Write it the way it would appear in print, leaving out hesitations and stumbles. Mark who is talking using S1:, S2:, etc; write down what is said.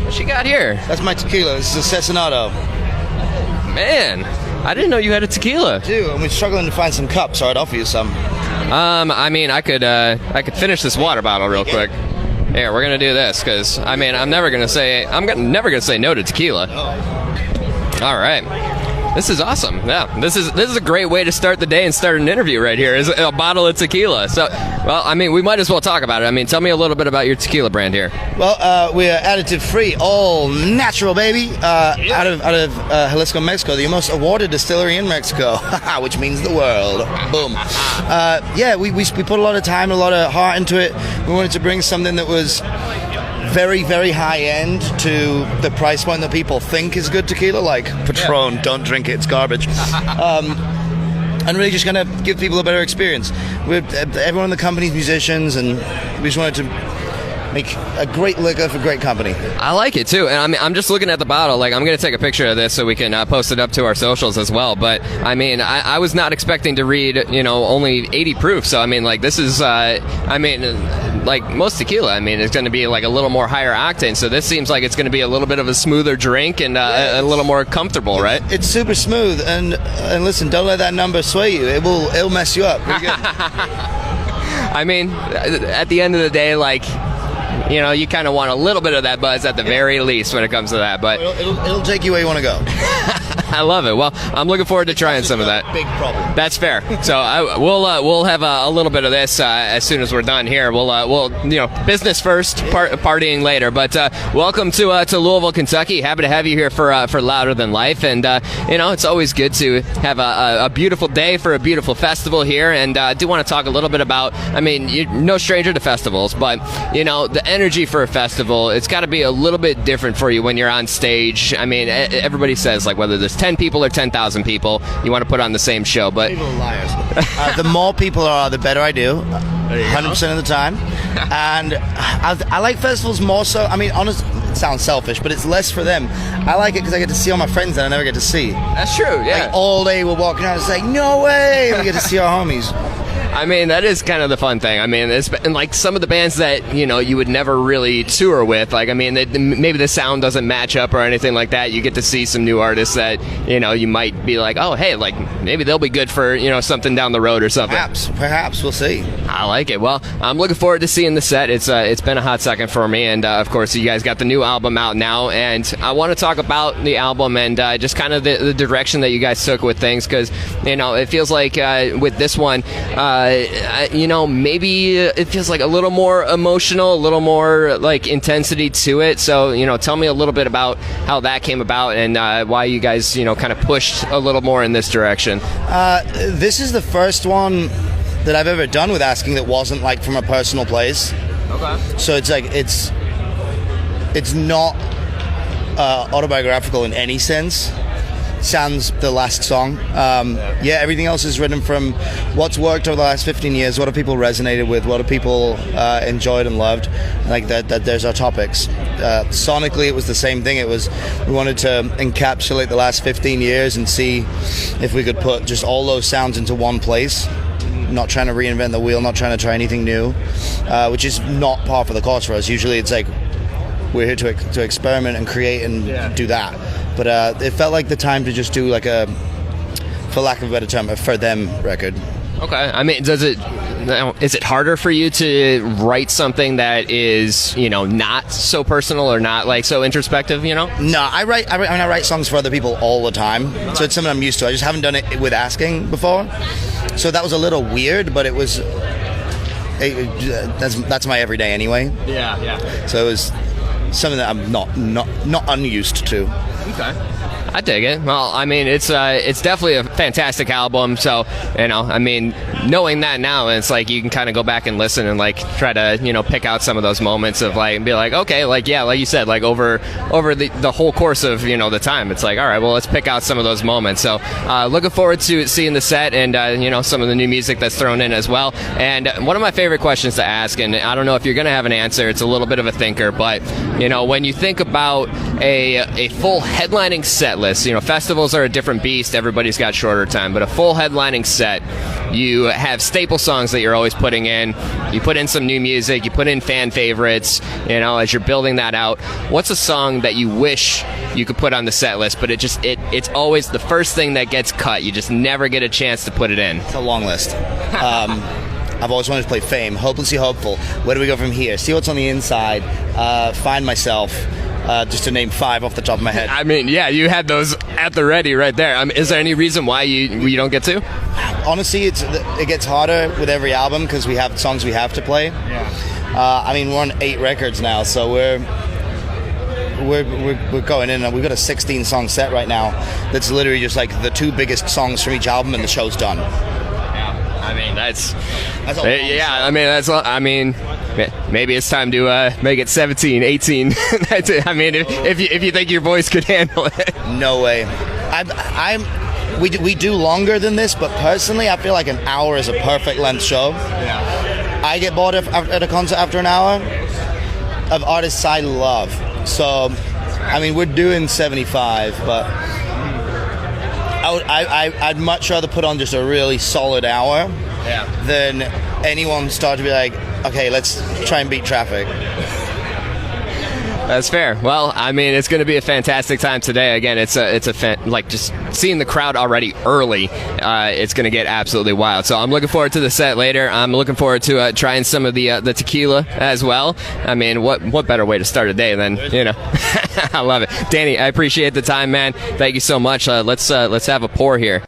S1: What you got here?
S2: That's my tequila. This is a Cessanado.
S1: Man, I didn't know you had a tequila.
S2: I do, and we're struggling to find some cups, so I'd offer you some.
S1: I mean, I could finish this water bottle real quick. Here, we're gonna do this because I mean, I'm never gonna say no to tequila. All right. This is awesome. Yeah, this is a great way to start the day and start an interview right here. Is a bottle of tequila. So, well, I mean, we might as well talk about it. I mean, tell me a little bit about your tequila brand here.
S2: Well, we're additive free, all natural, baby. Out of Jalisco, Mexico, the most awarded distillery in Mexico, which means the world. Boom. Yeah, we put a lot of time, a lot of heart into it. We wanted to bring something that was very, very high end to the price point that people think is good tequila, like Patron. Yeah. Don't drink it, it's garbage. And really just gonna give people a better experience. Everyone in the company's musicians, and we just wanted to make a great liquor for great company. I
S1: like it too, and I mean, I'm just looking at the bottle. Like, I'm going to take a picture of this so we can post it up to our socials as well. But I mean, I was not expecting to read, only 80 proof. So I mean, like, this is, like most tequila, I mean, it's going to be like a little more higher octane. So this seems like it's going to be a little bit of a smoother drink and a little more comfortable, right?
S2: It's super smooth, and listen, don't let that number sway you. It'll mess you up. Pretty good.
S1: I mean, at the end of the day, like, you kind of want a little bit of that buzz at the very least when it comes to that. But
S2: it'll take you where you want to go.
S1: I love it. Well, I'm looking forward to trying some of that.
S2: Big problem.
S1: That's fair. So we'll have a little bit of this as soon as we're done here. We'll business first, partying later. But welcome to Louisville, Kentucky. Happy to have you here for Louder Than Life. And it's always good to have a beautiful day for a beautiful festival here. And I do want to talk a little bit about. I mean, you're no stranger to festivals, but the energy for a festival, it's got to be a little bit different for you when you're on stage. I mean, everybody says, like, whether there's 10 people or 10,000 people, you want to put on the same show, but
S2: people are liars. The more people are, the better I do, 100% of the time. And I like festivals more so. I mean, honestly, it sounds selfish, but it's less for them. I like it because I get to see all my friends that I never get to see.
S1: That's true, yeah.
S2: Like, all day we're walking around and saying, no way, we get to see our homies.
S1: I mean, that is kind of the fun thing. I mean, and like some of the bands that, you would never really tour with, like, I mean, maybe the sound doesn't match up or anything like that. You get to see some new artists that, you might be like, oh, hey, like, maybe they'll be good for, something down the road or something.
S2: Perhaps, we'll see.
S1: I like it. Well, I'm looking forward to seeing the set. It's been a hot second for me, and of course, you guys got the new album out now, and I want to talk about the album and just kind of the direction that you guys took with things, because, it feels like with this one, maybe it feels like a little more emotional, a little more like intensity to it. So, tell me a little bit about how that came about and why you guys, kind of pushed a little more in this direction.
S2: This is the first one that I've ever done with Asking that wasn't like from a personal place.
S1: Okay.
S2: So it's like, it's not autobiographical in any sense. Sans the last song. Everything else is written from what's worked over the last 15 years, what have people resonated with, what have people enjoyed and loved, like that there's our topics. Sonically, it was the same thing. We wanted to encapsulate the last 15 years and see if we could put just all those sounds into one place, not trying to reinvent the wheel, not trying to try anything new, which is not par for the course for us. Usually it's like we're here to experiment and create and do that. But it felt like the time to just do like a, for lack of a better term, a for them record.
S1: Okay. I mean, is it harder for you to write something that is, not so personal or not like so introspective, No,
S2: I write songs for other people all the time. So it's something I'm used to. I just haven't done it with Asking before. So that was a little weird, but it was, that's my everyday anyway.
S1: Yeah.
S2: So it was something that I'm not unused to.
S1: Okay. I dig it. Well, I mean, it's definitely a fantastic album. So, I mean, knowing that now, it's like you can kind of go back and listen and like try to, pick out some of those moments of like, and be like, okay, like, yeah, like you said, like over the whole course of, the time, it's like, all right, well, let's pick out some of those moments. So, looking forward to seeing the set and, some of the new music that's thrown in as well. And one of my favorite questions to ask, and I don't know if you're going to have an answer, it's a little bit of a thinker, but when you think about a full headlining set list, festivals are a different beast. Everybody's got shorter time, but a full headlining set, you have staple songs that you're always putting in. You put in some new music. You put in fan favorites. As you're building that out, what's a song that you wish you could put on the set list, but it's always the first thing that gets cut? You just never get a chance to put it in.
S2: It's a long list. I've always wanted to play Fame, Hopelessly Hopeful, Where Do We Go From Here, See What's on the Inside, Find Myself, just to name 5 off the top of my head.
S1: I mean, yeah, you had those at the ready right there. Is there any reason why you don't get to?
S2: Honestly, it gets harder with every album because we have songs we have to play.
S1: Yeah.
S2: We're on 8 records now, so we're going in, and we've got a 16-song set right now that's literally just like the 2 biggest songs from each album, and the show's done.
S1: Maybe it's time to make it 17, 18. If you think your voice could handle it.
S2: No way. We do longer than this, but personally, I feel like an hour is a perfect length show.
S1: Yeah.
S2: I get bored at a concert after an hour of artists I love. So, we're doing 75, but I'd much rather put on just a really solid hour than anyone start to be like, okay, let's try and beat traffic.
S1: That's fair. Well, it's going to be a fantastic time today. Again, just seeing the crowd already early. It's going to get absolutely wild. So I'm looking forward to the set later. I'm looking forward to trying some of the tequila as well. What better way to start a day than I love it, Danny. I appreciate the time, man. Thank you so much. Let's have a pour here.